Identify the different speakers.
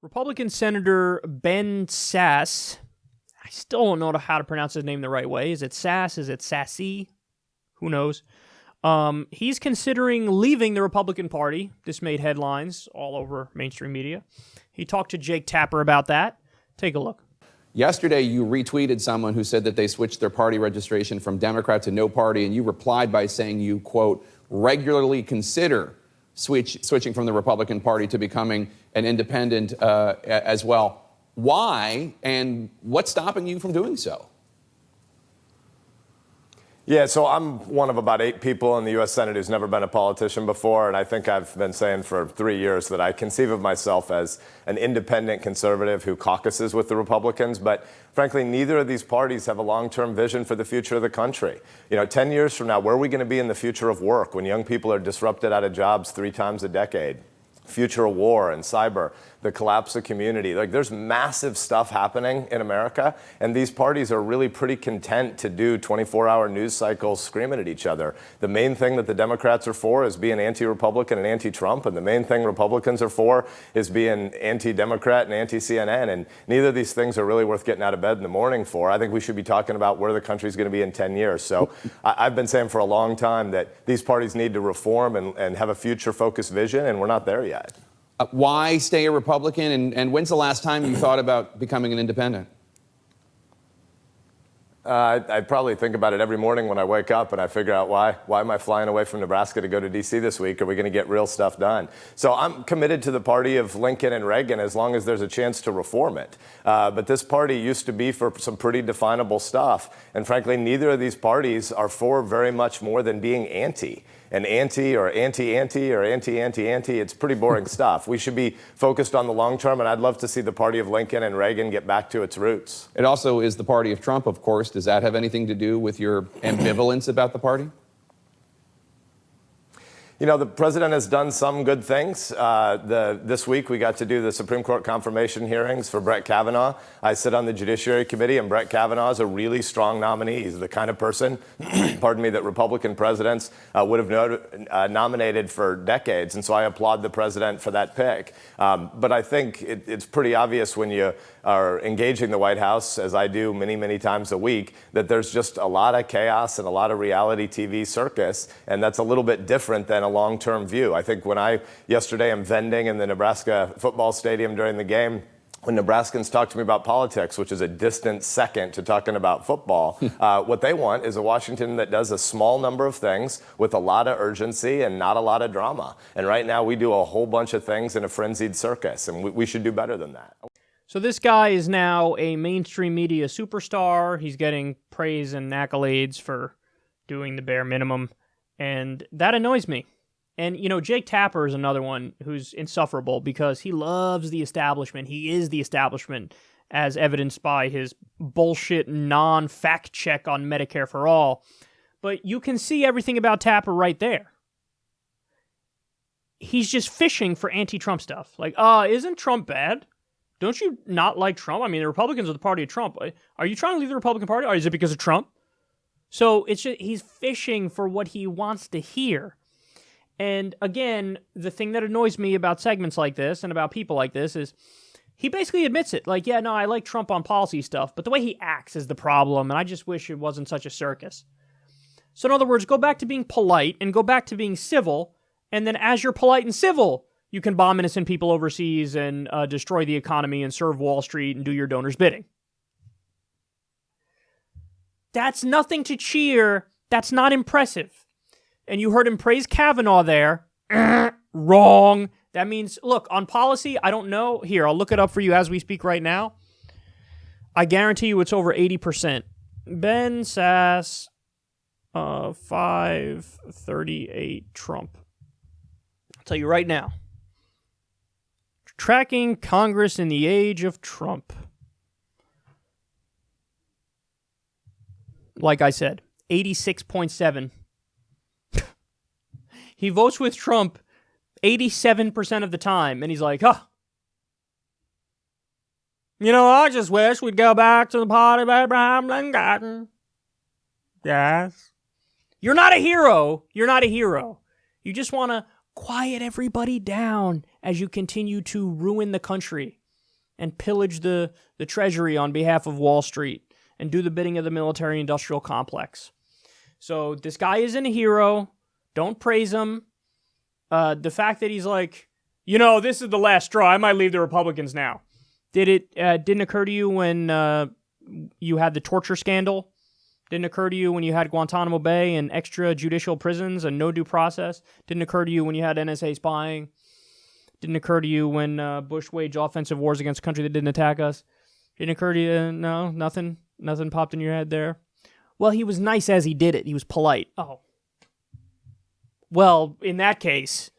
Speaker 1: Republican Senator Ben Sasse, I still don't know how to pronounce his name the right way. Is it Sasse? Is it Sasse? Who knows? He's considering leaving the Republican Party. This made headlines all over mainstream media. He talked to Jake Tapper about that. Take a look.
Speaker 2: Yesterday, you retweeted someone who said that they switched their party registration from Democrat to no party, and you replied by saying you, quote, regularly consider switching from the Republican Party to becoming an independent as well. Why, and what's stopping you from doing so?
Speaker 3: Yeah, so I'm one of about 8 people in the U.S. Senate who's never been a politician before, and I think I've been saying for 3 years that I conceive of myself as an independent conservative who caucuses with the Republicans, but frankly, neither of these parties have a long-term vision for the future of the country. 10 years from now, where are we going to be in the future of work when young people are disrupted out of jobs 3 times a decade? Future of war and cyber, the collapse of community. There's massive stuff happening in America, and these parties are really pretty content to do 24-hour news cycles screaming at each other. The main thing that the Democrats are for is being anti-Republican and anti-Trump, and the main thing Republicans are for is being anti-Democrat and anti-CNN, and neither of these things are really worth getting out of bed in the morning for. I think we should be talking about where the country's going to be in 10 years. So I've been saying for a long time that these parties need to reform and have a future-focused vision, and we're not there yet.
Speaker 2: Why stay a Republican, and when's the last time you thought about becoming an independent?
Speaker 3: I probably think about it every morning when I wake up and I figure out why am I flying away from Nebraska to go to D.C. this week? Are we going to get real stuff done? So I'm committed to the party of Lincoln and Reagan as long as there's a chance to reform it. But this party used to be for some pretty definable stuff. And frankly, neither of these parties are for very much more than being anti. And anti or anti-anti or anti-anti-anti, it's pretty boring stuff. We should be focused on the long term, and I'd love to see the party of Lincoln and Reagan get back to its roots.
Speaker 2: It also is the party of Trump, of course. Does that have anything to do with your ambivalence about the party?
Speaker 3: The president has done some good things. This week, we got to do the Supreme Court confirmation hearings for Brett Kavanaugh. I sit on the Judiciary Committee, and Brett Kavanaugh is a really strong nominee. He's the kind of person, that Republican presidents would have nominated for decades, and so I applaud the president for that pick. But I think it's pretty obvious when you are engaging the White House, as I do many, many times a week, that there's just a lot of chaos and a lot of reality TV circus, and that's a little bit different than a long-term view. I think yesterday I'm vending in the Nebraska football stadium during the game, when Nebraskans talk to me about politics, which is a distant second to talking about football, what they want is a Washington that does a small number of things with a lot of urgency and not a lot of drama. And right now we do a whole bunch of things in a frenzied circus, and we should do better than that.
Speaker 1: So this guy is now a mainstream media superstar. He's getting praise and accolades for doing the bare minimum, and that annoys me. And, Jake Tapper is another one who's insufferable because he loves the establishment. He is the establishment, as evidenced by his bullshit non-fact check on Medicare for All. But you can see everything about Tapper right there. He's just fishing for anti-Trump stuff. Isn't Trump bad? Don't you not like Trump? I mean, the Republicans are the party of Trump. Are you trying to leave the Republican Party, or is it because of Trump? So it's just, he's fishing for what he wants to hear. And again, the thing that annoys me about segments like this and about people like this is he basically admits it. I like Trump on policy stuff, but the way he acts is the problem, and I just wish it wasn't such a circus. So in other words, go back to being polite and go back to being civil, and then as you're polite and civil, you can bomb innocent people overseas and destroy the economy and serve Wall Street and do your donors' bidding. That's nothing to cheer. That's not impressive. And you heard him praise Kavanaugh there. Wrong. That means, look, on policy, I don't know. Here, I'll look it up for you as we speak right now. I guarantee you it's over 80%. Ben Sasse, 538 Trump. I'll tell you right now. Tracking Congress in the age of Trump. Like I said, 86.7. He votes with Trump 87% of the time, and he's like, I just wish we'd go back to the party of Abraham Lincoln. Yes. You're not a hero. You're not a hero. You just want to quiet everybody down as you continue to ruin the country. and pillage the treasury on behalf of Wall Street and do the bidding of the military-industrial complex. So this guy isn't a hero. Don't praise him. The fact that he's like, this is the last straw. I might leave the Republicans now. Didn't occur to you when you had the torture scandal? Didn't occur to you when you had Guantanamo Bay and extrajudicial prisons and no due process? Didn't occur to you when you had NSA spying? Didn't occur to you when Bush waged offensive wars against a country that didn't attack us? Didn't occur to you? No, nothing popped in your head there? Well, he was nice as he did it. He was polite. Oh. Well, in that case,